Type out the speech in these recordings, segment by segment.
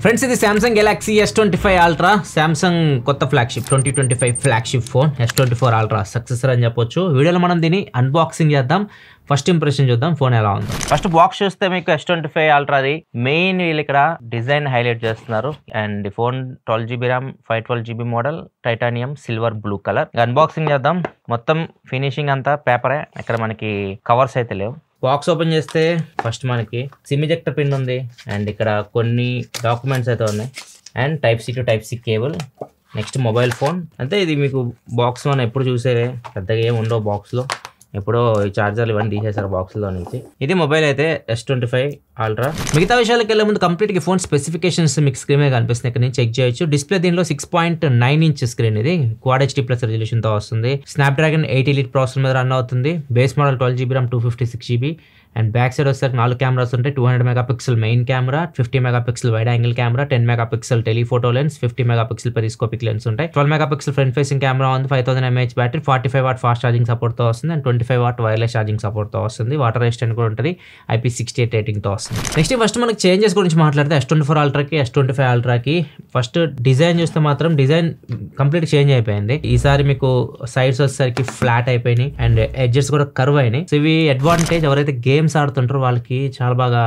Friends ఇది Samsung Galaxy S25 Ultra, Samsung కొత్త flagship 2025 flagship phone S24 Ultra successor అని చెప్పొచ్చు. వీడియోలో మనం దీన్ని అన్బాక్సింగ్ చేద్దాం. ఫస్ట్ ఇంప్రెషన్ చూద్దాం ఫోన్ ఎలా ఉందో. ఫస్ట్ బాక్స్ చూస్తే మీకు S25 Ultra ది మెయిన్ వీళ్ళు ఇక్కడ డిజైన్ హైలైట్ చేస్తున్నారు. And phone 12GB RAM 512GB model, titanium silver blue colour. Unboxing చేద్దాం. మొత్తం ఫినిషింగ్ అంతా పేపరే, ఇక్కడ మనకి కవర్స్ అయితే లేవు. బాక్స్ ఓపెన్ చేస్తే ఫస్ట్ మనకి సిమ్ ఎజెక్టర్ పిన్ ఉంది అండ్ ఇక్కడ కొన్ని డాక్యుమెంట్స్ అయితే ఉన్నాయి and Type-C to Type-C cable. Next mobile phone. అంటే ఇది మీకు బాక్స్ మనం ఎప్పుడు చూసేవే, పెద్దగా ఏమి ఉండవు బాక్స్లో. ఎప్పుడో ఈ చార్జర్లు ఇవన్నీ తీసేసారు బాక్స్లో నుంచి. ఇది మొబైల్ అయితే S25 Ultra. మిగతా విషయాలకు వెళ్ళే ముందు కంప్లీట్గా ఫోన్ స్పెసిఫికేషన్స్ మీకు స్క్రీన్ మీద కనిపిస్తుంది, ఇక్కడ నుంచి చెక్ చేయొచ్చు. డిస్ప్లే దీనిలో 6.9 ఇంచ్ స్క్రీన్, ఇది Quad HD+ రెజల్యూషన్తో వస్తుంది. స్నాప్డ్రాగన్ 8 Elite ప్రాసెసర్ మీద రన్ అవుతుంది. Base model 12GB RAM 256GB and back side వచ్చేసరికి 4 కెమెరాస్ ఉంటాయి. 200 megapixel main camera, 50 megapixel wide angle camera, 10 megapixel telephoto lens, 50 megapixel periscopic lens ఉంటాయి. 12 megapixel front facing camera ఉంది. 5000 mAh battery, 45 watt fast charging support తో వస్తుంది and 25 what wireless charging support తో వస్తుంది. Water resistant కూడా ఉంటుంది. IP68 rating తో వస్తుంది. నెక్స్ట్ ఫస్ట్ మనకి చేంజెస్ గురించి మాట్లాడితే S24 Ultra కి S25 Ultra కి ఫస్ట్ డిజైన్ చూస్తే మాత్రం డిజైన్ కంప్లీట్ చేంజ్ అయిపోయింది. ఈసారి మీకు సైడ్స్ వచ్చేసరికి ఫ్లాట్ అయిపోయినాయి అండ్ ఎడ్జెస్ కూడా కర్వ్ అయినాయి. సో ఇవి అడ్వాంటేజ్. ఎవరైతే గేమ్స్ ఆడుతుంటారో వాళ్ళకి చాలా బాగా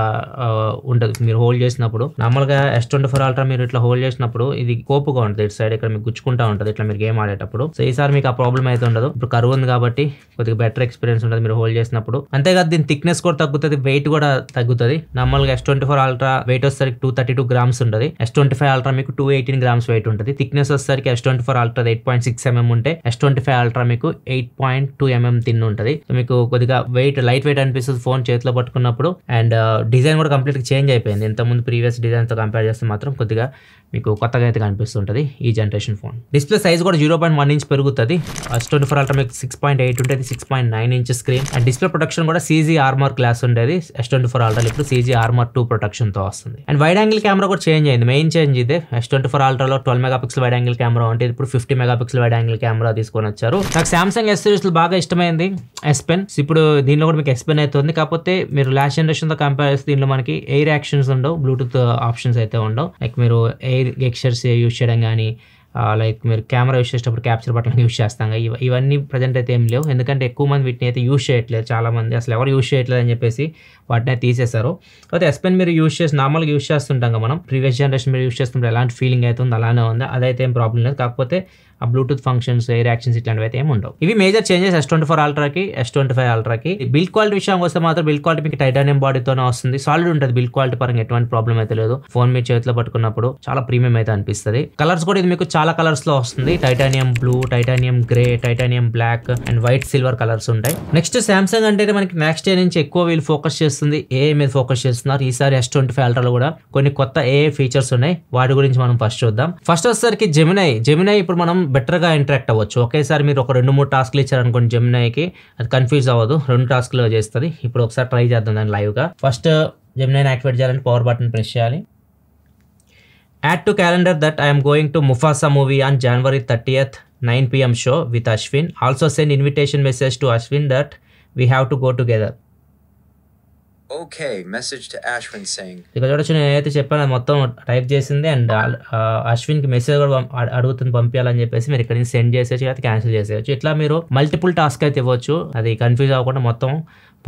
ఉంటుంది. మీరు హోల్డ్ చేసినప్పుడు నార్మల్గా S24 Ultra మీరు ఇట్లా హోల్డ్ చేసినప్పుడు ఇది కోపుగా ఉంటుంది, ఇటు సైడ్ ఇక్కడ మీకు గుచ్చుకుంటా ఉంటుంది ఇట్లా మీరు గేమ్ ఆడేటప్పుడు. సో ఈసారి మీకు ఆ ప్రాబ్లం అయితే ఉండదు. ఇప్పుడు కర్వ్ ఉంది కాబట్టి కొద్దిగా బెటర్ ఎక్స్పీరియన్స్ ఉంటుంది మీరు హోల్డ్ చేసినప్పుడు. అంతేకాదు దీని థిక్నెస్ కూడా తగ్గుతుంది, వెయిట్ కూడా తగ్గుతుంది. నార్మల్గా S24 Ultra వెయిట్ వచ్చేసరికి 232 grams ఉంటుంది. S25 Ultra మీకు 218 grams వెయిట్ ఉంటుంది. థిక్నెస్ వచ్చేసరికి S24 Ultra 8.6 mm ఉంటే S25 Ultra మీకు 8.2 mm థిన్ ఉంటుంది. సో మీకు కొద్దిగా వెయిట్ లైట్ వెయిట్ అనిపిస్తుంది ఫోన్ చేతిలో పట్టుకున్నప్పుడు. అండ్ డిజైన్ కూడా కంప్లీట్ చేంజ్ అయిపోయింది. ఇంతకుముందు ప్రీవియస్ డిజైన్ తో కంపేర్ చేస్తే మాత్రం కొద్దిగా మీకు కొత్తగా అయితే కనిపిస్తుంటది ఈ జనరేషన్ ఫోన్. డిస్ప్లే సైజ్ కూడా 0.1 ఇంచ్ పెరుగుతుంది. S24 Ultra మీకు 6.8 ఉంటుంది, 6.9 inch screen. And display protection కూడా CG ఆర్మర్ గ్లాస్ ఉండేది. S24 Ultra ఇప్పుడు CG ఆర్మర్ 2 ప్రొటెక్షన్ తో వస్తుంది. అండ్ వైడ్ యాంగిల్ కెమెరా కూడా చేంజ్ అయింది. మెయిన్ చేంజ్ ఇదే. S24 Ultra లో 12 మెగాపిక్సెల్ వైడ్ యాంగిల్ కెమెరా ఉంటే ఇప్పుడు 50 మెగాపిక్సెల్ వైడ్ యాంగిల్ కెమెరా తీసుకొని వచ్చారు. నాకు Samsung S సిరీస్ లో బాగా ఇష్టమైంది S Pen. ఇప్పుడు దీనిలో కూడా మీకు S Pen అయితే ఉంది. కాకపోతే మీరు లాస్ట్ జనరేషన్ తో కంపేర్ చేస్తే దీనిలో మనకి ఎయిర్ యాక్షన్స్ ఉండవు, బ్లూటూత్ ఆప్షన్స్ అయితే ఉండవు. లైక్ మీరు ఎయిర్ గెక్చర్స్ యూజ్ చేయడం కానీ లైక్ మీరు కెమెరా యూజ్ చేసేటప్పుడు క్యాప్చర్ బటన్ యూజ్ చేస్తాం, ఇవన్నీ ప్రజెంట్ అయితే ఏం లేవు. ఎందుకంటే ఎక్కువ మంది వీటిని అయితే యూజ్ చేయట్లేదు. చాలా మంది అసలు ఎవరు యూజ్ చేయట్లేదు అని చెప్పేసి వాటిని అయితే తీసేశారు. అయితే S Pen మీరు యూజ్ చేసి నార్మల్గా యూజ్ చేస్తుంటాం కదా మనం, ప్రీవియస్ జనరేషన్ మీరు యూజ్ చేస్తుంటే ఎలాంటి ఫీలింగ్ అయితే ఉంది అలానే ఉంది. అదైతే ఏం ప్రాబ్లం లేదు. కాకపోతే ఆ బ్లూటూత్ ఫంక్షన్స్, ఎయిర్ యాక్షన్స్ ఇట్లాంటివి అయితే ఏమి ఉండవు. ఇవి మేజర్ చేంజెస్ S24 Ultra కి S25 Ultra కి. బిల్డ్ క్వాలిటీ విషయానికి వస్తే మాత్రం బిల్డ్ క్వాలిటీ మీకు టైటానియం బాడీతోనే వస్తుంది. సాలిడ్ ఉంటుంది. బిల్డ్ క్వాలిటీ పరంగా ఎటువంటి ప్రాబ్లం అయితే లేదు. ఫోన్ మీ చేతిలో పట్టుకున్నప్పుడు చాలా ప్రీమియం అయితే అనిపిస్తుంది. కలర్స్ కూడా ఇది మీకు చాలా కలర్స్ లో వస్తుంది. Titanium blue, titanium grey, titanium black and white silver colours ఉంటాయి. నెక్స్ట్ Samsung అంటే మనకి నెక్స్ట్ ఇయర్ నుంచి ఎక్కువ వీళ్ళు ఫోకస్ చేస్తుంది AI మీద ఫోకస్ చేస్తున్నారు. ఈసారి S25 Ultra లో కూడా కొన్ని కొత్త AI ఫీచర్స్ ఉన్నాయి. వాటి గురించి మనం ఫస్ట్ చూద్దాం. ఫస్ట్ వచ్చేసరికి జెమినై ఇప్పుడు మనం బెటర్ గా ఇంటరాక్ట్ అవ్వచ్చు. ఒకేసారి మీరు ఒక 2-3 టాస్క్లు ఇచ్చారనుకోండి జెమినైకి, అది కన్ఫ్యూజ్ అవ్వదు, 2 టాస్క్లు చేస్తుంది. ఇప్పుడు ఒకసారి ట్రై చేద్దాం దాన్ని లైవ్ గా. ఫస్ట్ జెమినైని యాక్టివేట్ చేయాలంటే పవర్ బటన్ ప్రెస్ చేయాలి. Add to calendar that I'm going to Mufasa movie on January 30th 9 PM show with Ashwin. Also send invitation message to Ashwin that we have to go together. Okay, message to Ashwin saying. ఇక్కడ చూడొచ్చు నేను ఏదైతే చెప్పాను అది మొత్తం type చేసింది and అశ్విన్కి message కూడా అడుగుతుంది పంపించాలని చెప్పేసి మీరు ఇక్కడ నుంచి సెండ్ చేసేయచ్చు, అది క్యాన్సిల్ చేసేయచ్చు. ఇట్లా మీరు మల్టిపుల్ టాస్క్ అయితే ఇవ్వచ్చు. అది కన్ఫ్యూజ్ అవ్వకుండా మొత్తం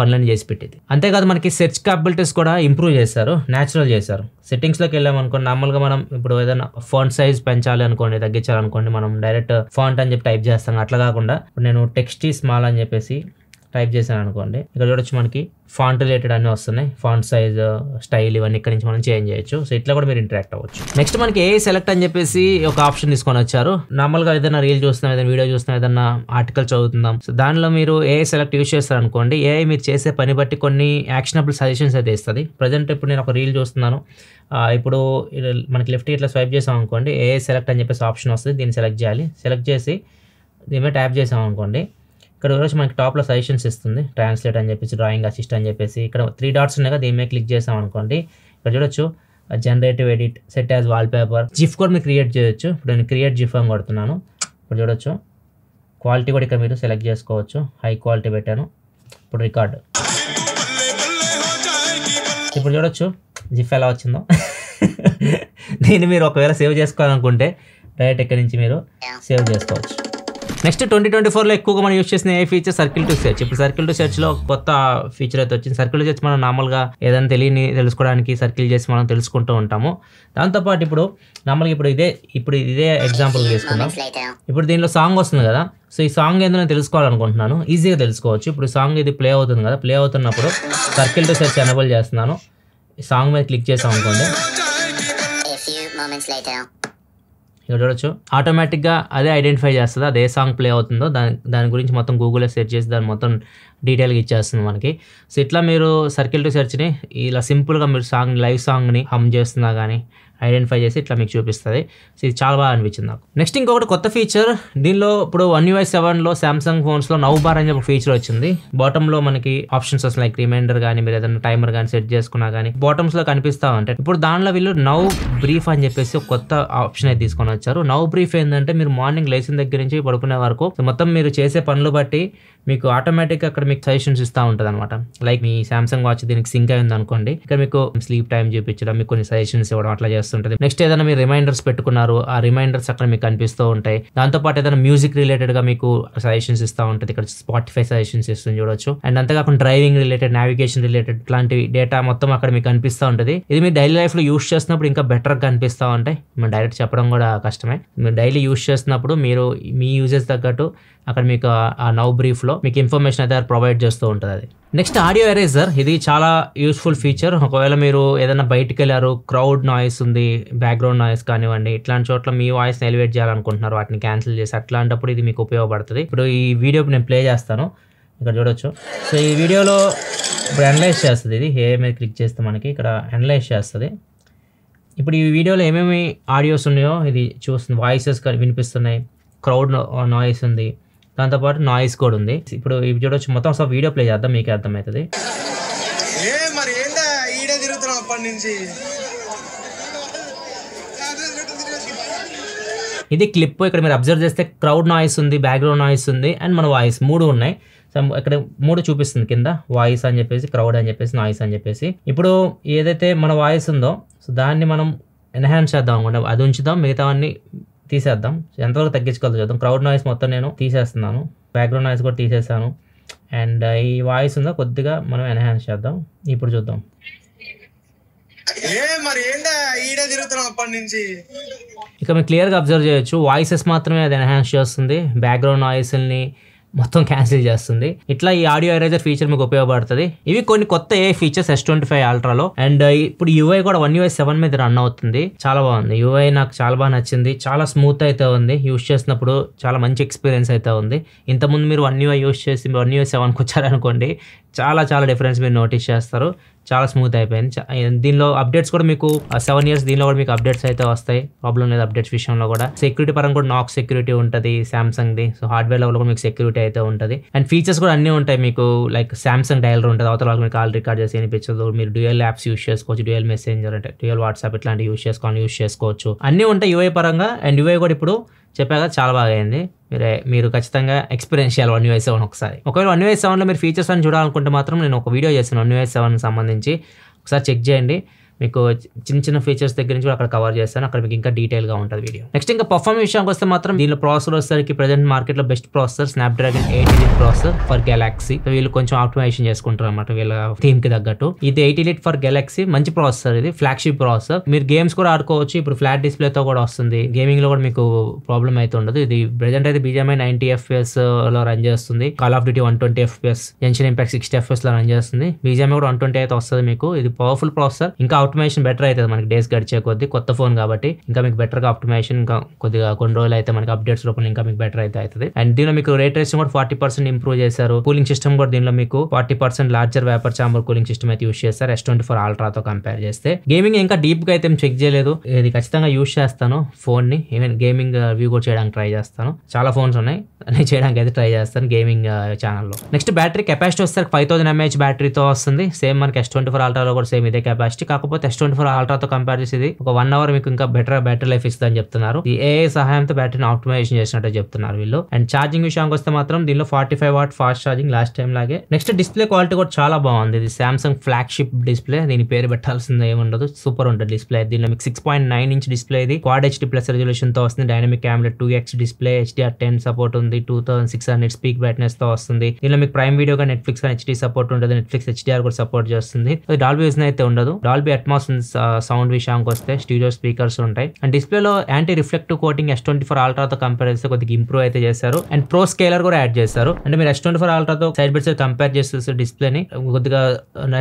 పనులను చేసి పెట్టింది. అంతేకాదు మనకి సెర్చ్ క్యాపబిలిటీస్ కూడా ఇంప్రూవ్ చేశారు, న్యాచురల్ చేశారు. సెట్టింగ్స్లోకి వెళ్ళామనుకోండి, నార్మల్గా మనం ఇప్పుడు ఏదైనా ఫాంట్ సైజ్ పెంచాలి అనుకోండి, తగ్గించాలనుకోండి, మనం డైరెక్ట్ ఫాంట్ అని చెప్పి టైప్ చేస్తాం. అట్లా కాకుండా నేను టెక్స్ట్ స్మాల్ అని చెప్పేసి టైప్ చేశాను అనుకోండి, ఇక్కడ చూడొచ్చు మనకి ఫాంట్ రిలేటెడ్ అన్నీ వస్తున్నాయి. ఫాంట్ సైజ్, స్టైల్ ఇవన్నీ ఇక్కడ నుంచి మనం చేంజ్ చేయొచ్చు. సో ఇట్లా కూడా మీరు ఇంటరాక్ట్ అవ్వచ్చు. నెక్స్ట్ మనకి AI సెలెక్ట్ అని చెప్పేసి ఒక ఆప్షన్ తీసుకొని వచ్చారు. నార్మల్గా ఏదైనా రీల్ చూస్తున్నాం, ఏదైనా వీడియో చూస్తున్నాం, ఏదైనా ఆర్టికల్ చదువుతున్నాం, సో దానిలో మీరు AI సెలెక్ట్ యూజ్ చేస్తారు అనుకోండి, AI మీరు చేసే పని బట్టి కొన్ని యాక్షనబుల్ సజెషన్స్ అయితే ఇస్తుంది. ప్రజెంట్ ఇప్పుడు నేను ఒక రీల్ చూస్తున్నాను, ఇప్పుడు మనకి లెఫ్ట్ ఇట్లా స్వైప్ చేసాం అనుకోండి, AI సెలెక్ట్ అని చెప్పేసి ఆప్షన్ వస్తుంది. దీన్ని సెలెక్ట్ చేయాలి. సెలెక్ట్ చేసి దీని మీద ట్యాప్ చేసాం అనుకోండి, ఇక్కడ వచ్చి మనకి టాప్లో సజెషన్స్ ఇస్తుంది. ట్రాన్స్లేట్ అని చెప్పేసి, డ్రాయింగ్ అసిస్ట్ అని చెప్పేసి, ఇక్కడ 3 డాట్స్ ఉన్నాయి కదా, దీని మీద క్లిక్ చేసాం అనుకోండి, ఇక్కడ చూడొచ్చు generative edit, set as wall paper, GIF కూడా మీరు క్రియేట్ చేయొచ్చు. ఇప్పుడు నేను క్రియేట్ జిఫ్ అని కొడుతున్నాను. ఇప్పుడు చూడొచ్చు క్వాలిటీ కూడా ఇక్కడ మీరు సెలెక్ట్ చేసుకోవచ్చు. హై క్వాలిటీ పెట్టాను. ఇప్పుడు రికార్డ్, ఇప్పుడు చూడొచ్చు జిఫ్ ఎలా వచ్చిందో. దీన్ని మీరు ఒకవేళ సేవ్ చేసుకోవాలనుకుంటే డైరెక్ట్ ఇక్కడ నుంచి మీరు సేవ్ చేసుకోవచ్చు. నెక్స్ట్ 2024లో ఎక్కువగా మనం యూస్ చేసిన ఏ ఫీచర్ సర్కిల్ టు సెర్చ్. ఇప్పుడు సర్కిల్ టు సెర్చ్లో కొత్త ఫీచర్ అయితే వచ్చింది. సర్కిల్ టు సెర్చ్ మనం నార్మల్గా ఏదైనా తెలుసుకోవడానికి సర్కిల్ చేసి మనం తెలుసుకుంటూ ఉంటాము. దాంతోపాటు ఇప్పుడు నార్మల్గా ఇప్పుడు ఇదే ఎగ్జాంపుల్ తీసుకుందాం. ఇప్పుడు దీనిలో సాంగ్ వస్తుంది కదా, సో ఈ సాంగ్ ఏందో నేను తెలుసుకోవాలనుకుంటున్నాను, ఈజీగా తెలుసుకోవచ్చు. ఇప్పుడు సాంగ్ ఇది ప్లే అవుతుంది కదా, ప్లే అవుతున్నప్పుడు సర్కిల్ టు సెర్చ్ ఎనేబుల్ చేస్తున్నాను. ఈ సాంగ్ మీద క్లిక్ చేసాం అనుకోండి, ఇక్కడ చూడొచ్చు ఆటోమేటిక్గా అదే ఐడెంటిఫై చేస్తుంది అదే సాంగ్ ప్లే అవుతుందో దాని గురించి మొత్తం గూగుల్లో సెర్చ్ చేసి దాన్ని మొత్తం డీటెయిల్గా ఇచ్చేస్తుంది మనకి. సో ఇట్లా మీరు సర్కిల్ టు సెర్చ్ని ఇలా సింపుల్గా మీరు లైవ్ సాంగ్ని హమ్ చేస్తున్నా కానీ ఐడెంటిఫై చేసి ఇట్లా మీకు చూపిస్తుంది. సో ఇది చాలా బాగా అనిపించింది నాకు. నెక్స్ట్ ఇంకొకటి కొత్త ఫీచర్ దీనిలో ఇప్పుడు One UI 7లో సామ్సంగ్ ఫోన్స్లో నౌ బార్ అని చెప్పి ఫీచర్ వచ్చింది. బాటంలో మనకి ఆప్షన్స్ వస్తాయి, లైక్ రిమైండర్ కానీ మీరు ఏదైనా టైమర్ కానీ సెట్ చేసుకున్నా కానీ బాటమ్స్లో కనిపిస్తూ ఉంటాయి. ఇప్పుడు దానిలో వీళ్ళు నౌ బ్రీఫ్ అని చెప్పేసి ఒక కొత్త ఆప్షన్ అయితే తీసుకొని వచ్చారు. నౌ బ్రీఫ్ ఏంటంటే మీరు మార్నింగ్ లేచిన దగ్గర నుంచి పడుకునే వరకు మొత్తం మీరు చేసే పనులు బట్టి మీకు ఆటోమేటిక్గా అక్కడ మీకు సజెషన్స్ ఇస్తూ ఉంటుంది అనమాట. లైక్ మీ సామ్సంగ్ వాచ్ దీనికి సింక్ అయింది అనుకోండి, ఇక్కడ మీకు స్లీప్ టైం చూపించడం, మీకు కొన్ని సజెషన్స్ ఇవ్వడం అట్లా చేస్తుంటుంది. నెక్స్ట్ ఏదైనా మీరు రిమైండర్స్ పెట్టుకున్నారు, ఆ రిమైండర్స్ అక్కడ మీకు కనిపిస్తూ ఉంటాయి. దాంతోపాటు ఏదైనా మ్యూజిక్ రిలేటెడ్ గా మీకు సజెషన్స్ ఇస్తూ ఉంటుంది. ఇక్కడ స్పాటిఫై సజెషన్స్ ఇస్తుంది చూడొచ్చు. అండ్ అంతేకాకుండా డ్రైవింగ్ రిలేటెడ్, నావిగేషన్ రిలేటెడ్ ఇట్లాంటి డేటా మొత్తం అక్కడ మీకు కనిపిస్తూ ఉంటుంది. ఇది మీరు డైలీ లైఫ్ లో యూస్ చేస్తున్నప్పుడు ఇంకా బెటర్ గా కనిపిస్తూ ఉంటాయి. మీరు డైరెక్ట్ చెప్పడం కూడా కష్టమే. మీరు డైలీ యూస్ చేస్తున్నప్పుడు మీరు మీ యూజెస్ తగ్గట్టు అక్కడ మీకు ఆ నౌ బ్రీఫ్ లో మీకు ఇన్ఫర్మేషన్ అయితే ప్రొవైడ్ చేస్తూ ఉంటుంది అది. నెక్స్ట్ ఆడియో ఎరేజర్, ఇది చాలా యూస్ఫుల్ ఫీచర్. ఒకవేళ మీరు ఏదైనా బయటికి వెళ్ళారు, క్రౌడ్ నాయిస్ ఉంది, బ్యాక్గ్రౌండ్ నాయిస్ కానివ్వండి, ఇట్లాంటి చోట్ల మీ వాయిస్ని ఎలివేట్ చేయాలనుకుంటున్నారు, వాటిని క్యాన్సిల్ చేసి అట్లాంటప్పుడు ఇది మీకు ఉపయోగపడుతుంది. ఇప్పుడు ఈ వీడియో నేను ప్లే చేస్తాను, ఇక్కడ చూడొచ్చు. సో ఈ వీడియోలో ఇప్పుడు అనలైజ్ చేస్తుంది, ఇది ఏ మీద క్లిక్ చేస్తే మనకి ఇక్కడ అనలైజ్ చేస్తుంది. ఇప్పుడు ఈ వీడియోలో ఏమేమి ఆడియోస్ ఉన్నాయో ఇది చూస్తుంది, వాయిసెస్ వినిపిస్తున్నాయి, క్రౌడ్ నాయిస్ ఉంది, దాంతోపాటు నాయిస్ కూడా ఉంది. ఇప్పుడు ఇవి చూడొచ్చు. మొత్తం ఒకసారి వీడియో ప్లే చేద్దాం, మీకు అర్థమవుతుంది. ఇది క్లిప్. ఇక్కడ మీరు అబ్జర్వ్ చేస్తే క్రౌడ్ నాయిస్ ఉంది, బ్యాక్గ్రౌండ్ నాయిస్ ఉంది, అండ్ మన వాయిస్ 3 ఉన్నాయి. సో ఇక్కడ 3 చూపిస్తుంది కింద, వాయిస్ అని చెప్పేసి, క్రౌడ్ అని చెప్పేసి, నాయిస్ అని చెప్పేసి. ఇప్పుడు ఏదైతే మన వాయిస్ ఉందో సో దాన్ని మనం ఎన్హాన్స్ చేద్దాం అనుకుంటాం, అది ఉంచుదాం, మిగతావన్నీ తీసేద్దాం. ఎంతవరకు తగ్గించుకోవాలి చూద్దాం. క్రౌడ్ నాయిస్ మొత్తం నేను తీసేస్తున్నాను, బ్యాక్గ్రౌండ్ నాయిస్ కూడా తీసేసాను, అండ్ ఈ వాయిస్ ఉందో కొద్దిగా మనం ఎన్హాన్స్ చేద్దాం. ఇప్పుడు చూద్దాం. ఇక మీరు క్లియర్గా అబ్జర్వ్ చేయొచ్చు, వాయిసెస్ మాత్రమే అది ఎన్హాన్స్ చేస్తుంది, బ్యాక్గ్రౌండ్ నాయిస్ని మొత్తం క్యాన్సిల్ చేస్తుంది. ఇట్లా ఈ ఆడియో ఎరేజర్ ఫీచర్ మీకు ఉపయోగపడుతుంది. ఇవి కొన్ని కొత్త ఏ ఫీచర్స్ S25 Ultraలో. అండ్ ఇప్పుడు UI కూడా One UI 7 మీద రన్ అవుతుంది. చాలా బాగుంది UI, నాకు చాలా బాగా నచ్చింది. చాలా స్మూత్ అయితే ఉంది, యూస్ చేసినప్పుడు చాలా మంచి ఎక్స్పీరియన్స్ అయితే ఉంది. ఇంతకుముందు మీరు One UI యూస్ చేసి One UI 7కి వచ్చారనుకోండి, చాలా డిఫరెన్స్ మీరు నోటీస్ చేస్తారు. చాలా స్మూత్ అయిపోయింది. దీనిలో అప్డేట్స్ కూడా మీకు 7 years దీనిలో కూడా మీకు అప్డేట్స్ అయితే వస్తాయి, ప్రాబ్లం లేదు అప్డేట్స్ విషయంలో కూడా. సెక్యూరిటీ పరంగా కూడా నాక్ సెక్యూరిటీ ఉంటుంది సామ్సంగ్ది. సో హార్డ్వేర్ లెవెల్ కూడా మీకు సెక్యూరిటీ అయితే ఉంటుంది. అండ్ ఫీచర్స్ కూడా అన్నీ ఉంటాయి మీకు. లైక్ సామ్సంగ్ డైలర్ ఉంటుంది, అవతల మీకు కాల్ రికార్డ్ చేసి వినిపించదు. మీరు డ్యూయల్ యాప్స్ యూస్ చేసుకోవచ్చు, డ్యూయల్ మెసెంజర్ అంటే డ్యూయల్ వాట్సాప్ ఇట్లాంటివి యూస్ చేసుకోవచ్చు. అన్నీ ఉంటాయి UI పరంగా. అండ్ UI కూడా ఇప్పుడు చెప్పాక చాలా బాగా అయింది. మీరు ఖచ్చితంగా ఎక్స్పీరియన్స్ చేయాలి One UI 7 ఒకసారి. ఒకవేళ One UI 7లో మీరు ఫీచర్స్ అని చూడాలనుకుంటే మాత్రం నేను ఒక వీడియో చేశాను One UI 7 సంబంధించి, ఒకసారి చెక్ చేయండి. మీకు చిన్న ఫీచర్స్ దగ్గర నుంచి కూడా అక్కడ కవర్ చేస్తాను, అక్కడ మీకు ఇంకా డీటెయిల్గా ఉంటుంది వీడియో. నెక్స్ట్ ఇంకా పర్ఫార్మెన్స్ విషయానికి వస్తే మాత్రం దీనిలో ప్రాసెసర్ వచ్చేసరికి ప్రెజెంట్ మార్కెట్లో best processor Snapdragon 8 Elite processor for Galaxy. వీళ్ళు కొంచెం ఆప్టిమైజేషన్ చేసుకుంటారు అనమాట వీళ్ళ థీమ్ కి తగ్గట్టు. ఇది 8 Elite ఫర్ గెలాక్సీ, మంచి ప్రాసెసర్, ఇది ఫ్లాగ్షిప్ ప్రాసెసర్. మీరు గేమ్స్ కూడా ఆడుకోవచ్చు. ఇప్పుడు ఫ్లాట్ డిస్ప్లేతో కూడా వస్తుంది, గేమింగ్ లో కూడా మీకు ప్రాబ్లం అయితే ఉండదు. ఇది ప్రెజెంట్ అయితే BGMI 90 FPS లో రన్ చేస్తుంది, call of duty 120 FPS, జెన్షన్ impact 60 FPS లో రన్ చేస్తుంది. BGMI కూడా 120 అయితే వస్తుంది మీకు. ఇది పవర్ఫుల్ ప్రాసెసర్. ఇంకా ఆప్టిమైజేషన్ బెటర్ అవుతుంది మనకి డేస్ గడిచే కొద్ది, కొత్త ఫోన్ కాబట్టి ఇంకా మీకు బెటర్ గా ఆప్టిమైజేషన్ ఇంకా కొద్దిగా కొన్ని రోజులు అయితే మనకి అప్డేట్స్ రూపంలో ఇంకా మీకు బెటర్ అయితే అవుతుంది. అండ్ దీనిలో మీకు రే ట్రేసింగ్ కూడా 40% ఇంప్రూవ్ చేశారు. కూలింగ్ సిస్టమ్ కూడా దీనిలో మీకు 40% larger vapour chamber cooling system అయితే యూస్ చేస్తారు S24 Ultra తో కంపేర్ చేస్తే. గేమింగ్ ఇంకా డీప్ గా అయితే చెక్ చేయలేదు, ఇది ఖచ్చితంగా యూస్ చేస్తాను ఫోన్ ని. ఈవెన్ గేమింగ్ రివ్యూ కూడా చేయడానికి ట్రై చేస్తాను. చాలా ఫోన్స్ ఉన్నాయి, అన్ని చేయడానికి అయితే ట్రై చేస్తాను గేమింగ్ ఛానల్లో. నెక్స్ట్ బ్యాటరీ కెపాసిటీ వస్తే 5000 mAh బ్యాటరీతో వస్తుంది. సేమ్ మనకి S24 Ultra లో కూడా సేమ్ ఇదే కెపాసిటీ. కాకపోతే కాకపోతే S24 Ultra తో కంపేర్ చేసి ఇది ఒక 1 అవర్ మీకు ఇంకా బెటర్ బ్యాటరీ లైఫ్ ఇస్తుందని చెప్తున్నారు. ఈ AI సహాయంతో బ్యాటరీని ఆప్టిమైజేషన్ చేసినట్టు చెప్తున్నారు వీళ్ళు. అండ్ ఛార్జింగ్ విషయానికి వస్తే మాత్రం దీనిలో 45 watt fast charging last time లాగే. నెక్స్ట్ డిస్ప్లే క్వాలిటీ కూడా చాలా బాగుంది. ఇది సామ్సంగ్ ఫ్లాగ్షిప్ డిస్ప్లే, దీని పేరు పెట్టాల్సింది ఏముండదు, సూపర్ ఉంటుంది డిస్ప్లే. దీనిలో మీకు 6.9 ఇంచ్ డిస్ప్లే, ఇది Quad HD ప్లస్ రెజల్యూషన్ తో వస్తుంది. Dynamic AMOLED 2x display, HDR10 support ఉంది, 2600 స్పీక్ బ్రైట్నెస్ తో వస్తుంది. దీనిలో మీకు ప్రైమ్ వీడియో గా నెట్ఫ్లిక్స్ కానీ HD సపోర్ట్ ఉంటుంది, నెట్ఫ్లిక్స్ HDR కూడా సపోర్ట్ చేస్తుంది. డాల్బీ విజన్ అయితే ఉండదు. డాల్బీ అట్మాస్ సౌండ్ విషయానికి వస్తే స్టీరియో స్పీకర్స్ ఉంటాయి. అండ్ డిస్ప్లేలో anti reflective coating S24 Ultra తో కంపేర్ చేస్తే కొద్దిగా ఇంప్రూవ్ అయితే చేశారు. అండ్ ప్రో స్కేలర్ కూడా యాడ్ చేశారు. అంటే మీరు S24 Ultra తో సైడ్ బై సైడ్ కంపేర్ చేస్తే డిస్ప్లేని కొద్దిగా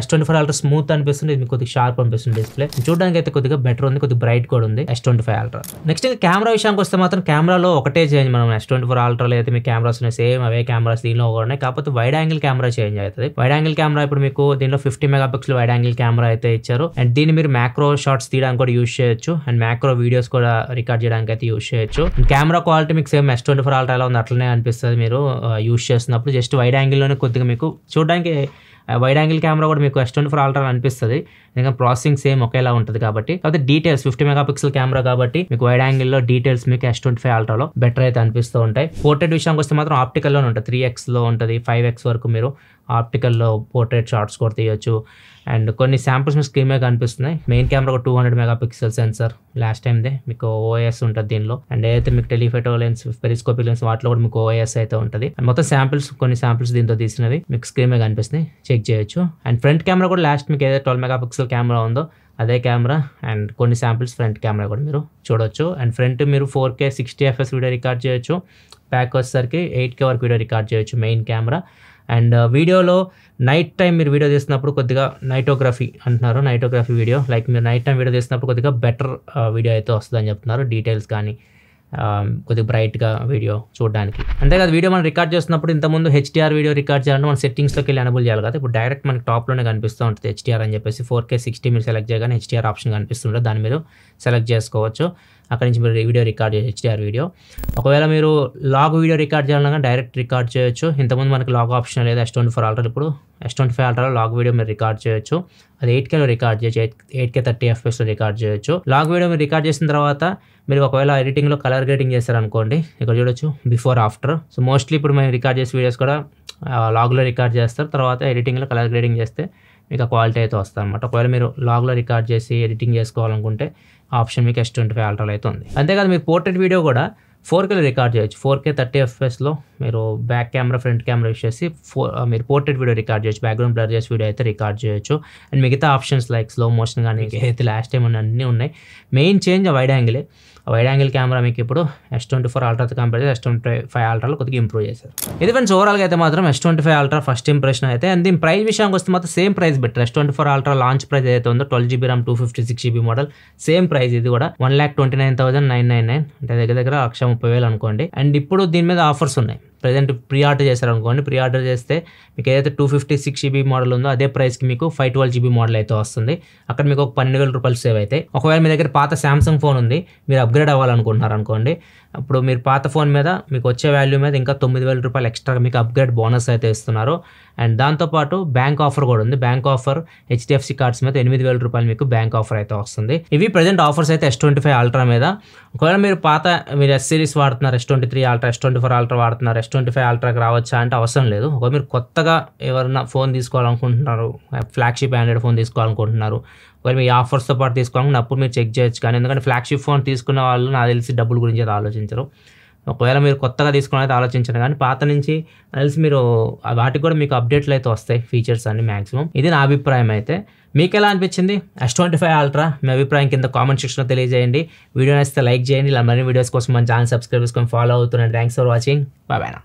S24 Ultra స్మూత్ అనిపిస్తుంది, మీకు కొద్దిగా షార్ప్ అనిపిస్తుంది డిస్ప్లే. చూడడానికి అయితే కొద్దిగా బెటర్ ఉంది, కొద్దిగా బ్రైట్ కూడా ఉంది S25 Ultra. నెక్స్ట్ కెమెరా విషయానికి వస్తే మాత్రం కెమెరాలో ఒకటే చేంజ్. మనం S24 Ultra లో అయితే మీ కెమెరాస్ ఉన్నాయి, సేమ్ అవే కెమెరాస్ దీనిలో ఉన్నాయి, కాకపోతే వైడ్ యాంగిల్ కెమెరా చేంజ్ అవుతుంది. వైడ్ యాంగిల్ కెమెరా ఇప్పుడు మీకు దీనిలో 50 మెగాపిక్సెల్ వైడ్ యాంగిల్ కెమెరా అయితే ఇచ్చారు. అండ్ దీన్ని మీరు మ్యాక్రో షాట్స్ తీయడానికి కూడా యూజ్ చేయొచ్చు, అండ్ మ్యాక్రో వీడియోస్ కూడా రికార్డ్ చేయడానికి అయితే యూజ్ చేయొచ్చు. కెమెరా క్వాలిటీ మీకు సేమ్ S24 Ultra ఎలా ఉంది అట్లనే అనిపిస్తుంది మీరు యూజ్ చేస్తున్నప్పుడు. జస్ట్ వైడ్ యాంగిల్లోనే కొద్దిగా మీకు చూడడానికి వైడ్ యాంగిల్ కెమెరా కూడా మీకు S24 Ultra అనిపిస్తుంది, ఇంకా ప్రాసెసింగ్ సేమ్ ఒకేలా ఉంటుంది కాబట్టి. కాకపోతే డీటెయిల్స్ 50 మెగాపిక్సెల్ కెమెరా కాబట్టి మీకు వైడ్ యాంగిల్లో డీటెయిల్స్ మీకు S25 Ultra లో బెటర్ అయితే అనిపిస్తూ ఉంటాయి. పోర్ట్రేట్ విషయానికి వస్తే మాత్రం ఆప్టికల్లోనే ఉంటుంది, 3x లో ఉంటుంది, 5x వరకు మీరు ఆప్టికల్లో పోర్ట్రేట్ షాట్స్ కూడా తీయొచ్చు. అండ్ కొన్ని శాంపుల్స్ మీకు స్క్రీన్ మీద కనిపిస్తున్నాయి. మెయిన్ కెమెరా ఒక 200 మెగాపిక్సెల్ సెన్సర్, లాస్ట్ టైందే మీకు OIS ఉంటుంది దీనిలో. అండ్ ఏదైతే మీకు టెలిఫోటో లెన్స్, పెరిస్కోపిక్ లెన్స్ వాటిలో కూడా మీకు OIS అయితే ఉంటుంది. అండ్ మొత్తం శాంపిల్స్ కొన్ని శాంపిల్స్ దీంతో తీసినవి మీకు స్క్రీన్ మీద కనిపిస్తున్నాయి, చెక్ చేయొచ్చు. అండ్ ఫ్రంట్ కెమెరా కూడా లాస్ట్ మీకు ఏదైతే 12 మెగాపిక్సెల్ కెమెరా ఉందో అదే కెమెరా. అండ్ కొన్ని శాంపిల్స్ ఫ్రంట్ కెమెరా కూడా మీరు చూడొచ్చు. అండ్ ఫ్రంట్ మీరు 4K 60 fps వీడియో రికార్డ్ చేయొచ్చు. బ్యాక్ వచ్చేసరికి 8K వరకు వీడియో రికార్డ్ చేయొచ్చు మెయిన్ కెమెరా. అండ్ వీడియోలో నైట్ టైం మీరు వీడియో తీసినప్పుడు కొద్దిగా నైటోగ్రఫీ అంటున్నారు, నైటోగ్రఫీ వీడియో లైక్ మీరు నైట్ టైం వీడియో తీసినప్పుడు కొద్దిగా బెటర్ వీడియో అయితే వస్తుందని చెప్తున్నారు. డీటెయిల్స్ కానీ కొద్దిగా బ్రైట్గా వీడియో చూడడానికి. అంతేకాదు వీడియో మనం రికార్డ్ చేస్తున్నప్పుడు ఇంతకుముందు HDR వీడియో రికార్డ్ చేయాలంటే మనం సెట్టింగ్స్లోకి వెళ్ళి ఎనేబుల్ చేయాలి కదా. ఇప్పుడు డైరెక్ట్ మనకి టాప్లోనే కనిపిస్తూ ఉంటుంది HDR అని చెప్పేసి. 4K 60 మీరు సెలెక్ట్ చేయగానే HDR ఆప్షన్ కనిపిస్తుంటుంది, దాన్ని మీరు సెలెక్ట్ చేసుకోవచ్చు. అక్కడి నుంచి మీరు వీడియో రికార్డ్ చేయొచ్చు, HDR వీడియో. ఒకవేళ మీరు లాగ్ వీడియో రికార్డ్ చేయాలన్నా డైరెక్ట్ రికార్డ్ చేయొచ్చు. ఇంతకుముందు మనకి లాగ్ ఆప్షన్ లేదు S24 Ultra, ఇప్పుడు S25 Ultra లాగ్ వీడియో మీరు రికార్డ్ చేయొచ్చు. అది 8Kలో రికార్డ్ చేయొచ్చు, 8K 30 fps రికార్డ్ చేయొచ్చు. లాగ్ వీడియో మీరు రికార్డ్ చేసిన తర్వాత మీరు ఒకవేళ ఎడిటింగ్లో కలర్ గ్రేడింగ్ చేస్తారనుకోండి, ఇక్కడ చూడొచ్చు బిఫోర్ ఆఫ్టర్. సో మోస్ట్లీ ఇప్పుడు మేము రికార్డ్ చేసే వీడియోస్ కూడా లాగ్లో రికార్డ్ చేస్తారు, తర్వాత ఎడిటింగ్లో కలర్ గ్రేడింగ్ చేస్తే మీకు ఆ క్వాలిటీ అయితే వస్తుంది అనమాట. ఒకవేళ మీరు లాగ్లో రికార్డ్ చేసి ఎడిటింగ్ చేసుకోవాలనుకుంటే ఆప్షన్ మీకు S25 Ultra అయితే ఉంది. అంతేకాదు మీరు పోర్ట్రేట్ వీడియో కూడా 4Kలో రికార్డ్ చేయొచ్చు. 4K 30 fpsలో మీరు back camera front camera use చేసి మీరు పోర్ట్రేట్ వీడియో రికార్డ్ చేయొచ్చు, బ్యాక్గ్రౌండ్ బ్లర్ చేసి వీడియో అయితే రికార్డ్ చేయొచ్చు. అండ్ మిగతా ఆప్షన్స్ లైక్ స్లో మోషన్ కానీ అయితే లాస్ట్ టైం అన్నీ ఉన్నాయి. మెయిన్ చేంజ్ వైడ్ యాంగిలే. వైడ్ యాంగిల్ కెమెరా మీకు ఇప్పుడు S24 Ultraతో కంపేర్ చేసి S25 Ultraలో కొద్దిగా ఇంప్రూవ్ చేశారు. ఇది ఫ్రెండ్స్ ఓవరాల్గా అయితే మాత్రం S25 Ultra ఫస్ట్ ఇంప్రెషన్ అయితే. అండ్ దీని ప్రైస్ విషయానికి వస్తే మాత్రం same price better. S24 Ultra launch price ఏదైతే ఉందో 12GB RAM 256GB model same price, ఇది కూడా 1,29,999 అంటే దగ్గర 1,30,000 అనుకోండి. అండ్ ఇప్పుడు దీని మీద ఆఫర్స్ ఉన్నాయి. ప్రజెంట్ ప్రీ ఆర్డర్ చేశారనుకోండి, ప్రీ ఆర్డర్ చేస్తే మీకు ఏదైతే 256GB మోడల్ ఉందో అదే ప్రైస్కి మీకు 512GB మోడల్ అయితే వస్తుంది. అక్కడ మీకు ఒక 12,000 రూపాయలు సేవ్ అయితే. ఒకవేళ మీ దగ్గర పాత శాంసంగ్ ఫోన్ ఉంది, మీరు అప్గ్రేడ్ అవ్వాలనుకుంటున్నారు అనుకోండి, అప్పుడు మీరు పాత ఫోన్ మీద మీకు వచ్చే వాల్యూ మీద ఇంకా 9,000 రూపాయలు ఎక్స్ట్రా మీకు అప్గ్రేడ్ బోనస్ అయితే ఇస్తున్నారు. అండ్ దాంతోపాటు బ్యాంక్ ఆఫర్ కూడా ఉంది. బ్యాంక్ ఆఫర్ HDFC కార్డ్స్ మీద 8,000 రూపాయలు మీకు బ్యాంక్ ఆఫర్ అయితే వస్తుంది. ఇవి ప్రజెంట్ ఆఫర్స్ అయితే S25 Ultra మీద. ఒకవేళ మీరు మీరు S సిరీస్ వాడుతున్నారు, S23 Ultra, S24 Ultra వాడుతున్నారు, S25 Ultraకి రావచ్చా అంటే అవసరం లేదు. ఒకవేళ మీరు కొత్తగా ఎవరైనా ఫోన్ తీసుకోవాలనుకుంటున్నారు, ఫ్లాగ్షిప్ ఆండ్రాయిడ్ ఫోన్ తీసుకోవాలనుకుంటున్నారు, ఒకవేళ మీ ఆఫర్స్తో పాటు తీసుకోవాలనుకుంటే అప్పుడు మీరు చెక్ చేయొచ్చు. కానీ ఎందుకంటే ఫ్లాగ్షిప్ ఫోన్ తీసుకున్న వాళ్ళు నాకు తెలిసి డబ్బుల గురించి అయితే ఆలోచించరు. ఒకవేళ మీరు కొత్తగా తీసుకుని అయితే ఆలోచించండి, కానీ పాత నుంచి తెలిసి మీరు వాటికి కూడా మీకు అప్డేట్లు అయితే వస్తాయి, ఫీచర్స్ అన్ని మ్యాక్సిమం. ఇది నా అభిప్రాయం అయితే. మీకు ఎలా అనిపించింది S25 Ultra? మీ అభిప్రాయం కింద కామెంట్ సెక్షన్లో తెలియజేయండి. వీడియో నచ్చితే లైక్ చేయండి. ఇలా మరిన్ని వీడియోస్ కోసం మన ఛానల్ సబ్స్క్రైబ్ చేసుకొని ఫాలో అవుతున్నాను. Thanks for watching. Bye bye.